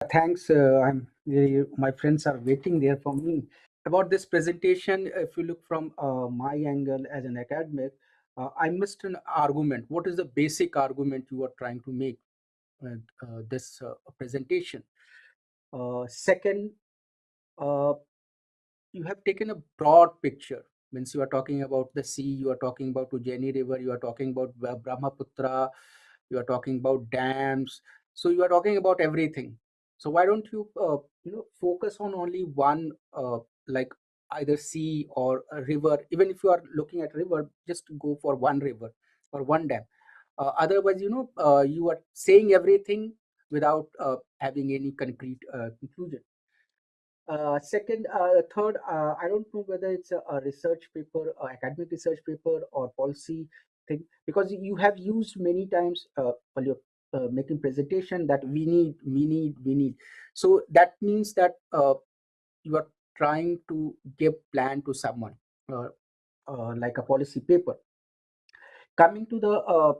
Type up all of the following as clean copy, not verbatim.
Thanks. My friends are waiting there for me. About this presentation, if you look from my angle as an academic, I missed an argument. What is the basic argument you are trying to make with this presentation? Second, uh, you have taken a broad picture. Means you are talking about the sea, you are talking about Ujjaini River, you are talking about Brahmaputra, you are talking about dams. So you are talking about everything. So why don't you focus on only one, like either sea or a river? Even if you are looking at river, just go for one river or one dam. Otherwise, you are saying everything without having any concrete conclusion. Third, I don't know whether it's a research paper, academic research paper, or policy thing, because you have used many times while you're making presentation that we need. So that means that you are trying to give plan to someone, uh, like a policy paper. Coming to the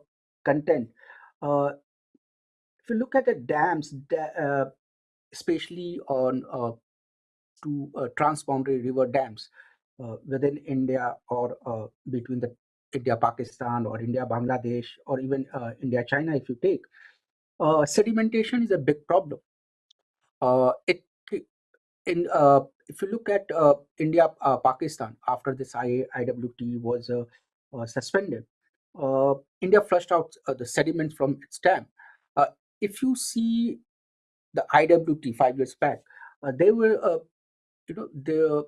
content, uh, if you look at the dams, especially on to transboundary river dams within India or between the India Pakistan or India Bangladesh or even India China, if you take sedimentation is a big problem. It in If you look at India Pakistan after this IWT was suspended, India flushed out the sediments from its dam. Uh, if you see the IWT 5 years back, they were the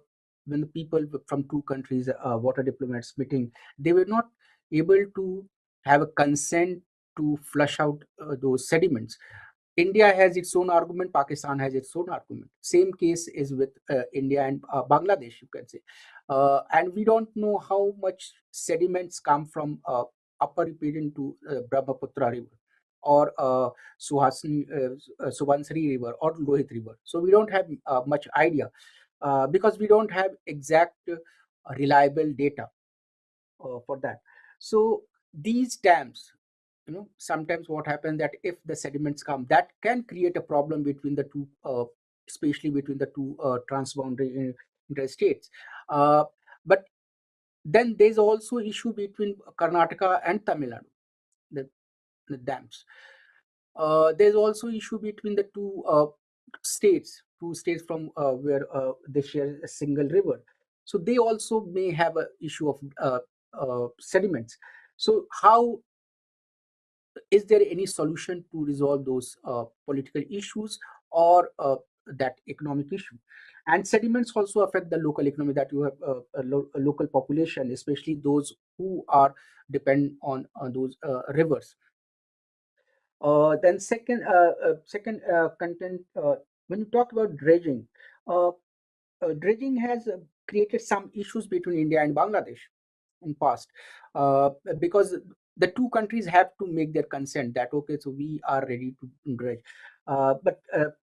when the people from two countries, water diplomats meeting, they were not able to have a consent to flush out those sediments. India has its own argument, Pakistan has its own argument. Same case is with India and Bangladesh, you can say. And we don't know how much sediments come from upper riparian to Brahmaputra river or Subansiri river or Lohit river. So we don't have much idea because we don't have exact reliable data for that. So these dams, sometimes what happens that if the sediments come, that can create a problem between the two, especially between the two transboundary interstates. Uh, but then there's also issue between Karnataka and Tamil Nadu, the, the dams. There's also issue between the two states from where they share a single river. So they also may have a issue of sediments. So how is there any solution to resolve those political issues or that economic issue? And sediments also affect the local economy, that you have a local population, especially those who are depend on those rivers. Then second content, when you talk about dredging, uh, dredging has created some issues between India and Bangladesh in past, because the two countries have to make their consent that okay, so we are ready to dredge. But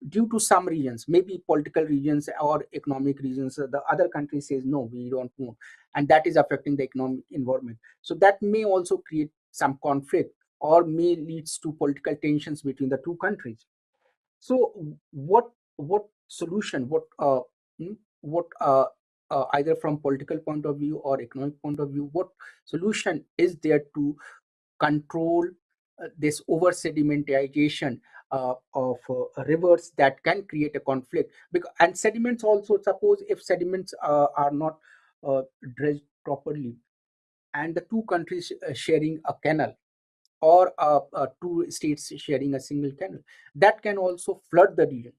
due to some regions, maybe political regions or economic reasons, the other country says no, we don't want, and that is affecting the economic environment. So that may also create some conflict or may leads to political tensions between the two countries. So what solution, what either from political point of view or economic point of view, what solution is there to control this over sedimentization of rivers that can create a conflict? Because and sediments also, suppose if sediments are not dredged properly and the two countries sharing a canal or two states sharing a single canal, that can also flood the region,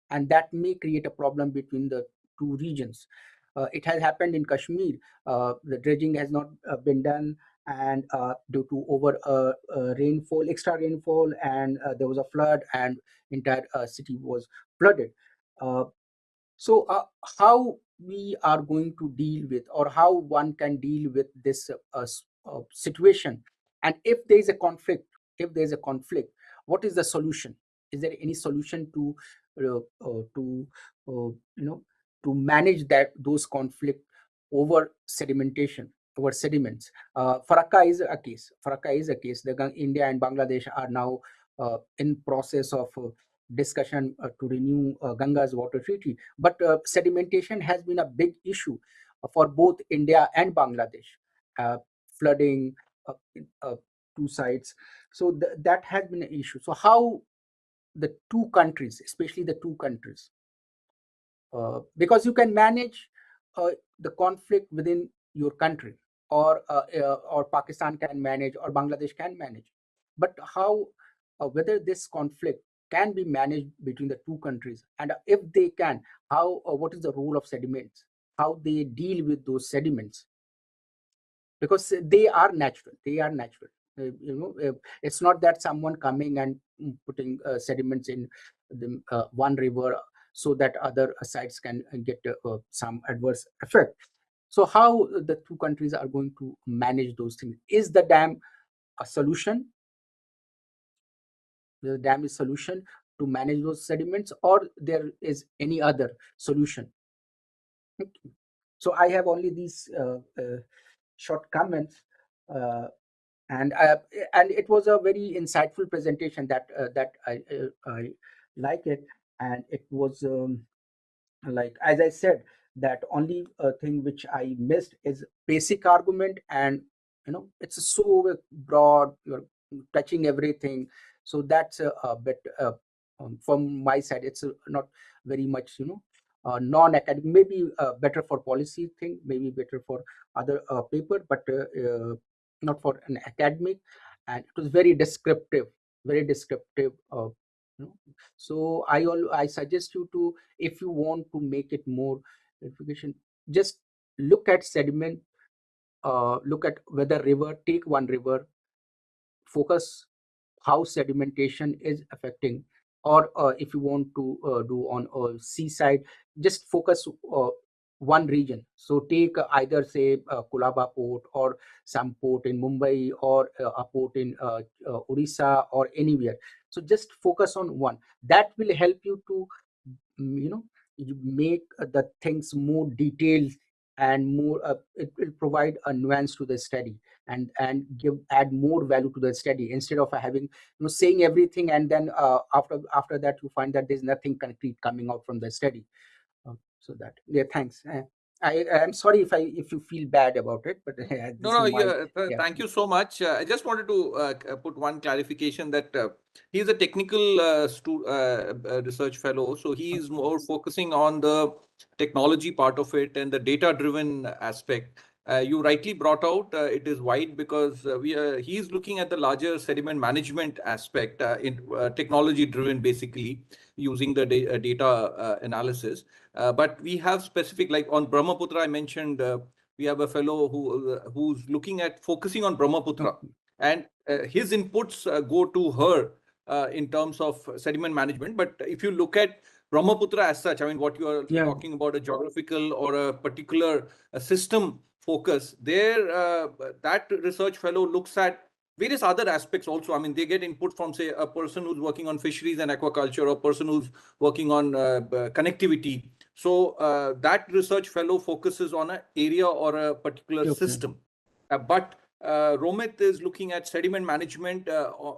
and that may create a problem between the two regions. It has happened in Kashmir. The dredging has not been done, and due to over rainfall, extra rainfall, and there was a flood, and entire city was flooded. Uh, so how we are going to deal with, or how one can deal with this situation? And if there is a conflict, what is the solution? Is there any solution to uh, to uh, you know to manage that those conflict over sedimentation, over sediments? Faraka is a case. The India and Bangladesh are now in process of discussion to renew Ganga's water treaty. But sedimentation has been a big issue for both India and Bangladesh. Uh, Flooding, uh, two sides. So that has been an issue. So how the two countries, especially the two countries, because you can manage the conflict within your country, or Pakistan can manage, or Bangladesh can manage, but how whether this conflict can be managed between the two countries, and if they can, how what is the role of sediments, how they deal with those sediments, because they are natural. It's not that someone coming and putting sediments in the one river so that other sides can get some adverse effect. So how the two countries are going to manage those things? Is the dam a solution? The dam is solution to manage those sediments, or there is any other solution? Okay. So I have only these short comments, uh, and it was a very insightful presentation that I like it. And it was like, as I said, that only thing which I missed is basic argument, and it's so broad, you're touching everything. So that's a bit from my side, it's not very much non-academic, maybe better for policy thing, maybe better for other paper, but not for an academic. And it was very descriptive you know. So I suggest you to, if you want to make it more verification, just look at sediment, look at whether river, take one river, focus how sedimentation is affecting, or if you want to do on a seaside, just focus one region. So take either say Kulaba port, or some port in Mumbai, or a port in Orissa, or anywhere. So just focus on one. That will help you to you make the things more detailed, and more it will provide a nuance to the study, and add more value to the study, instead of having saying everything, and then after that you find that there's nothing concrete coming out from the study. So that, yeah, thanks. I'm sorry if you feel bad about it, but No, this is no, my, yeah, yeah. thank you so much. I just wanted to put one clarification that he's a technical research fellow, so he's more focusing on the technology part of it and the data-driven aspect. You rightly brought out it is wide because he's looking at the larger sediment management aspect in technology-driven, basically using the data analysis. But we have specific, like on Brahmaputra, I mentioned. We have a fellow who's looking at focusing on Brahmaputra, Okay. and his inputs go to her in terms of sediment management. But if you look at Brahmaputra as such, I mean, what you are Yeah. talking about, a geographical or a particular system focus, there that research fellow looks at various other aspects also. I mean, they get input from, say, a person who's working on fisheries and aquaculture, or a person who's working on connectivity. So that research fellow focuses on an area or a particular Okay. system. But Romit is looking at sediment management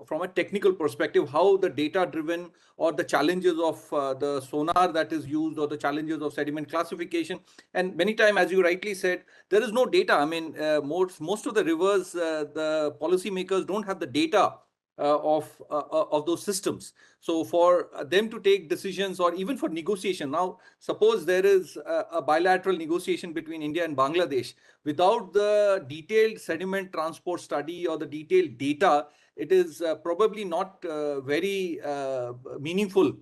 from a technical perspective, how the data-driven, or the challenges of the sonar that is used, or the challenges of sediment classification. And many times, as you rightly said, there is no data. I mean, most of the rivers, the policymakers don't have the data of those systems. So for them to take decisions, or even for negotiation, now suppose there is a bilateral negotiation between India and Bangladesh, without the detailed sediment transport study or the detailed data, it is probably not very meaningful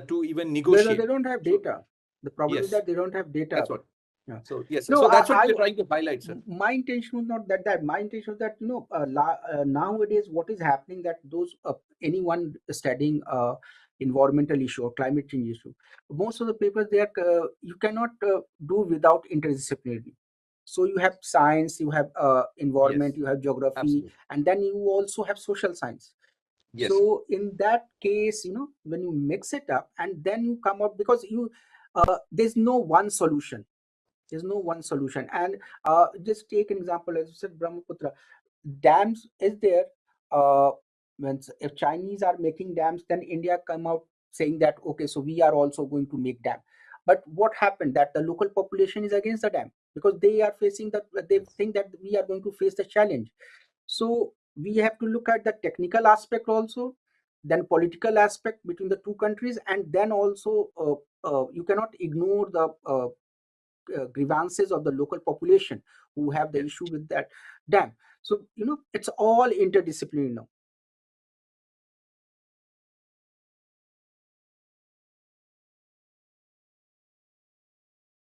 to even Because they negotiate. don't have So data. The problem is yes, that they don't have data. that's what. Yeah. So yes, No, so that's what we're trying to highlight, sir. my intention was not that. My intention was that nowadays what is happening, that those anyone studying environmental issue or climate change issue, most of the papers they are you cannot do without interdisciplinary. So you have science, you have environment, Yes, you have geography, absolutely. and then you also have social science. Yes, sir. So in that case, when you mix it up, and then you come up, because there's no one solution. There's no one solution. And just take an example, as you said, Brahmaputra dams is there. When if Chinese are making dams, then India come out saying that, okay, so we are also going to make dam. But what happened that the local population is against the dam, because they are facing that, they think that we are going to face the challenge. So we have to look at the technical aspect also, then political aspect between the two countries, and then also you cannot ignore the grievances of the local population who have the issue with that dam. So it's all interdisciplinary now.